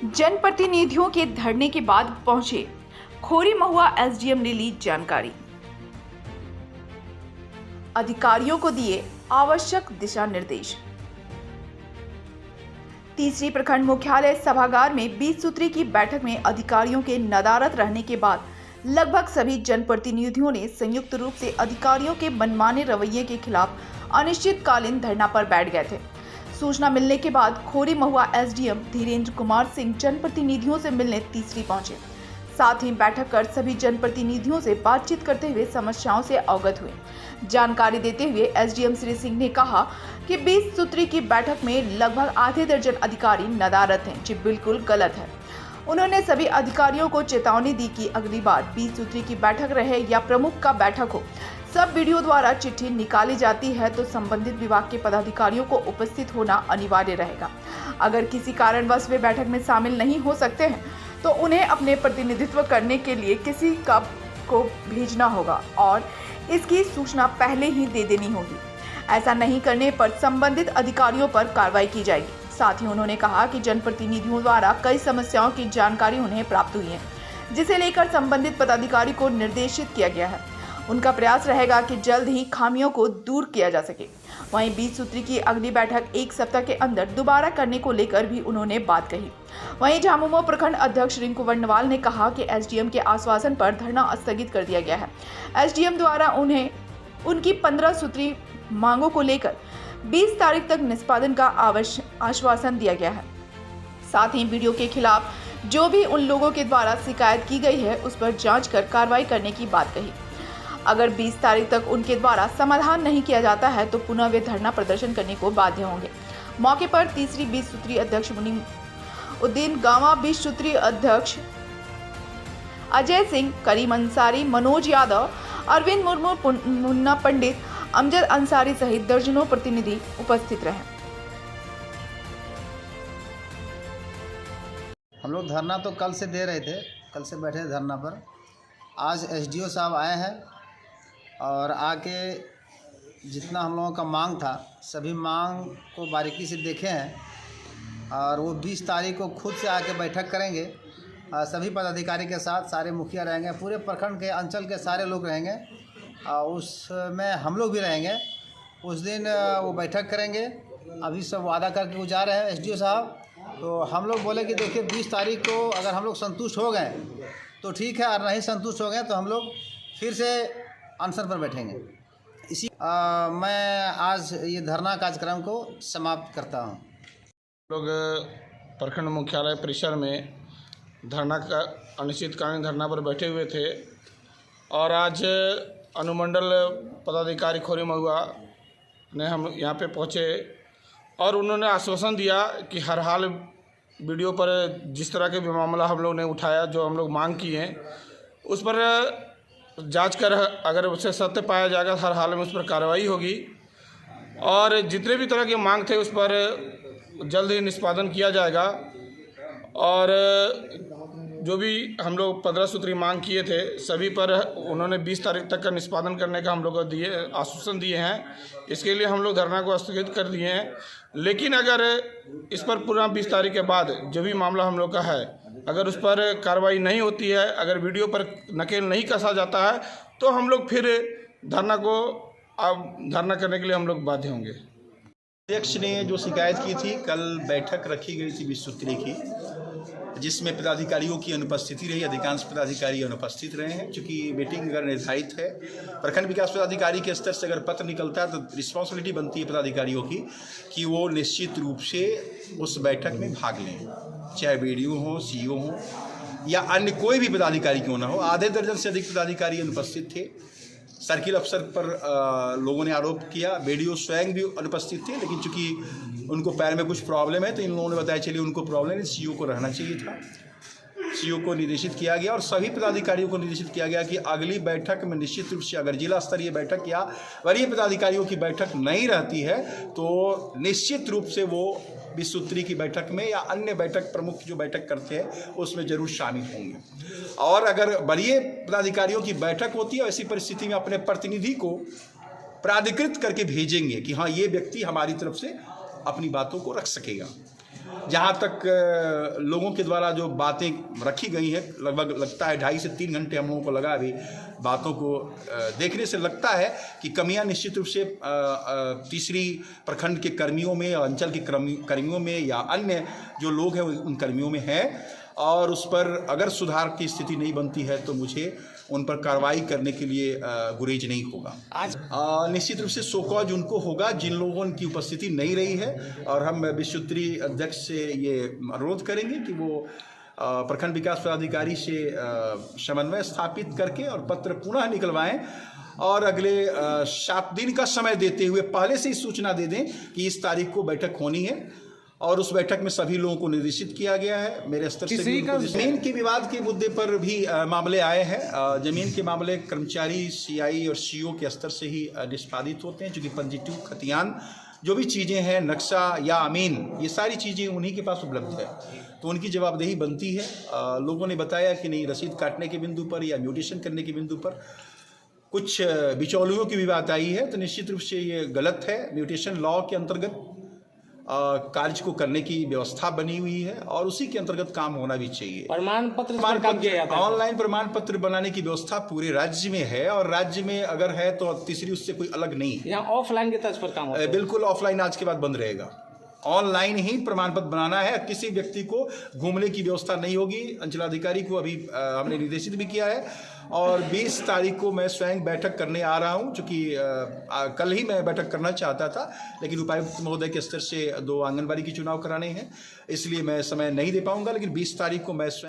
जनप्रतिनिधियों के धरने के बाद पहुंचे खोरी महुआ एसडीएम ने ली जानकारी। अधिकारियों को दिए आवश्यक दिशा निर्देश। तीसरी प्रखंड मुख्यालय सभागार में 20 सूत्री की बैठक में अधिकारियों के नदारद रहने के बाद लगभग सभी जनप्रतिनिधियों ने संयुक्त रूप से अधिकारियों के मनमाने रवैये के खिलाफ अनिश्चितकालीन धरना पर बैठ गए थे। सूचना मिलने के बाद खोरी महुआ एसडीएम धीरेन्द्र कुमार सिंह जनप्रतिनिधियों से मिलने तीसरी पहुंचे। साथ ही बैठक कर सभी जनप्रतिनिधियों से बातचीत करते हुए समस्याओं से अवगत हुए। जानकारी देते हुए एसडीएम श्री सिंह ने कहा कि 20 सूत्री की बैठक में लगभग आधे दर्जन अधिकारी नदारद हैं, जो बिल्कुल गलत है। उन्होंने सभी अधिकारियों को चेतावनी दी कि अगली बार 20 सूत्री की बैठक रहे या प्रमुख का बैठक हो, सब वीडियो द्वारा चिट्ठी निकाली जाती है तो संबंधित विभाग के पदाधिकारियों को उपस्थित होना अनिवार्य रहेगा। अगर किसी कारणवश वे बैठक में शामिल नहीं हो सकते हैं तो उन्हें अपने प्रतिनिधित्व करने के लिए किसी को भेजना होगा और इसकी सूचना पहले ही दे देनी होगी। ऐसा नहीं करने पर संबंधित अधिकारियों पर कार्रवाई की जाएगी। साथ ही उन्होंने कहा कि जनप्रतिनिधियों द्वारा कई समस्याओं की जानकारी उन्हें प्राप्त हुई है, जिसे लेकर संबंधित पदाधिकारी को निर्देशित किया गया है। उनका प्रयास रहेगा कि जल्द ही खामियों को दूर किया जा सके। वहीं 20 सूत्री की अगली बैठक 1 सप्ताह के अंदर दोबारा करने को लेकर भी उन्होंने बात कही। वहीं झामुमो प्रखंड अध्यक्ष रिंकू वर्णवाल ने कहा कि एसडीएम के आश्वासन पर धरना स्थगित कर दिया गया है। एसडीएम द्वारा उन्हें उनकी 15 सूत्री मांगों को लेकर 20 तारीख तक निष्पादन का आश्वासन दिया गया है। साथ ही वीडियो के खिलाफ जो भी उन लोगों के द्वारा शिकायत की गई है उस पर जांच कर कार्रवाई करने की बात कही। अगर 20 तारीख तक उनके द्वारा समाधान नहीं किया जाता है तो पुनः वे धरना प्रदर्शन करने को बाध्य होंगे। मौके पर तीसरी 20 सूत्री अध्यक्ष मुनीउद्दीन गावा, 20 सूत्री अध्यक्ष अजय सिंह, करीम अंसारी, मनोज यादव, अरविंद मुर्मू, मुन्ना पंडित, अमजद अंसारी सहित दर्जनों प्रतिनिधि उपस्थित रहे। हम लोग धरना तो कल से दे रहे थे, कल से बैठे धरना पर। आज एसडीओ साहब आए हैं और आके जितना हम लोगों का मांग था सभी मांग को बारीकी से देखे हैं और वो 20 तारीख को खुद से आके बैठक करेंगे। सभी पदाधिकारी के साथ सारे मुखिया रहेंगे, पूरे प्रखंड के अंचल के सारे लोग रहेंगे और उसमें हम लोग भी रहेंगे। उस दिन वो बैठक करेंगे। अभी सब वादा करके वो जा रहे हैं एसडीओ साहब। तो हम लोग बोले कि देखिए 20 तारीख को अगर हम लोग संतुष्ट हो गए तो ठीक है, और नहीं संतुष्ट हो गए तो हम लोग फिर से अनशन पर बैठेंगे। मैं आज ये धरना कार्यक्रम को समाप्त करता हूँ। लोग प्रखंड मुख्यालय परिसर में धरना का अनिश्चितकालीन धरना पर बैठे हुए थे और आज अनुमंडल पदाधिकारी खोरी महुआ ने हम यहाँ पे पहुँचे और उन्होंने आश्वासन दिया कि हर हाल वीडियो पर जिस तरह के भी मामला हम लोग ने उठाया, जो हम लोग मांग किए हैं, उस पर जांच कर अगर उसे सत्य पाया जाएगा हर हाल में उस पर कार्रवाई होगी और जितने भी तरह के मांग थे उस पर जल्द ही निष्पादन किया जाएगा। और जो भी हम लोग 15 सूत्री मांग किए थे सभी पर उन्होंने 20 तारीख तक का निष्पादन करने का हम लोग को आश्वासन दिए हैं। इसके लिए हम लोग धरना को स्थगित कर दिए हैं। लेकिन अगर इस पर पुनः 20 तारीख के बाद जो भी मामला हम लोग का है, अगर उस पर कार्रवाई नहीं होती है, अगर वीडियो पर नकेल नहीं कसा जाता है तो हम लोग फिर धरना करने के लिए हम लोग बाध्य होंगे। अध्यक्ष ने जो शिकायत की थी, कल बैठक रखी गई थी 20 सूत्री की, जिसमें पदाधिकारियों की अनुपस्थिति रही। अधिकांश पदाधिकारी अनुपस्थित रहे हैं। चूँकि मीटिंग अगर निर्धारित है, प्रखंड विकास पदाधिकारी के स्तर से अगर पत्र निकलता है तो रिस्पॉन्सिबिलिटी बनती है पदाधिकारियों की कि वो निश्चित रूप से उस बैठक में भाग लें, चाहे बीडीओ हो, सीईओ हो या अन्य कोई भी पदाधिकारी क्यों ना हो। आधे दर्जन से अधिक पदाधिकारी अनुपस्थित थे। सर्किल अफसर पर लोगों ने आरोप किया, बीडीओ स्वयं भी अनुपस्थित थे, लेकिन चूंकि उनको पैर में कुछ प्रॉब्लम है तो इन लोगों ने बताया चलिए उनको प्रॉब्लम है, सीईओ को रहना चाहिए था। सीईओ को निर्देशित किया गया और सभी पदाधिकारियों को निर्देशित किया गया कि अगली बैठक में निश्चित रूप से अगर जिला स्तरीय बैठक या वरीय पदाधिकारियों की बैठक नहीं रहती है तो निश्चित रूप से वो 20 सूत्री की बैठक में या अन्य बैठक प्रमुख जो बैठक करते हैं उसमें जरूर शामिल होंगे। और अगर वरीय पदाधिकारियों की बैठक होती है ऐसी परिस्थिति में अपने प्रतिनिधि को प्राधिकृत करके भेजेंगे कि हाँ ये व्यक्ति हमारी तरफ से अपनी बातों को रख सकेगा। जहाँ तक लोगों के द्वारा जो बातें रखी गई हैं, लगभग लगता है 2.5 से 3 घंटे हम लोगों को लगा अभी बातों को देखने से लगता है कि कमियां निश्चित रूप से तीसरी प्रखंड के कर्मियों में, अंचल के कर्मियों में या अन्य जो लोग हैं उन कर्मियों में हैं, और उस पर अगर सुधार की स्थिति नहीं बनती है तो मुझे उन पर कार्रवाई करने के लिए गुरेज नहीं होगा। आज निश्चित रूप से शोकॉज उनको होगा जिन लोगों की उपस्थिति नहीं रही है, और हम विश्वोत्तरी अध्यक्ष से ये अनुरोध करेंगे कि वो प्रखंड विकास पदाधिकारी से समन्वय स्थापित करके और पत्र पुनः निकलवाएं, और अगले 7 दिन का समय देते हुए पहले से ही सूचना दे दें कि इस तारीख को बैठक होनी है, और उस बैठक में सभी लोगों को निर्देशित किया गया है। मेरे स्तर से जमीन के विवाद के मुद्दे पर भी मामले आए हैं। जमीन के मामले कर्मचारी सीआई और सीओ के स्तर से ही निष्पादित होते हैं, चूँकि पंजीकृत खतियान जो भी चीज़ें हैं, नक्शा या अमीन, ये सारी चीज़ें उन्हीं के पास उपलब्ध है, तो उनकी जवाबदेही बनती है। लोगों ने बताया कि नहीं, रसीद काटने के बिंदु पर या म्यूटेशन करने के बिंदु पर कुछ बिचौलियों की भी बात आई है, तो निश्चित रूप से ये गलत है। म्यूटेशन लॉ के अंतर्गत कार्य को करने की व्यवस्था बनी हुई है और उसी के अंतर्गत काम होना भी चाहिए। प्रमाण पत्र ऑनलाइन प्रमाण पत्र बनाने की व्यवस्था पूरे राज्य में है, और राज्य में अगर है तो तीसरी उससे कोई अलग नहीं है। यहाँ ऑफलाइन के तर्ज पर काम होता है। बिल्कुल ऑफलाइन आज के बाद बंद रहेगा, ऑनलाइन ही प्रमाण पत्र बनाना है। किसी व्यक्ति को घूमने की व्यवस्था नहीं होगी। अंचलाधिकारी को अभी हमने निर्देशित भी किया है, और 20 तारीख को मैं स्वयं बैठक करने आ रहा हूं, चूँकि कल ही मैं बैठक करना चाहता था, लेकिन उपायुक्त महोदय के स्तर से 2 आंगनबाड़ी की चुनाव कराने हैं, इसलिए मैं समय नहीं दे पाऊंगा। लेकिन 20 तारीख को मैं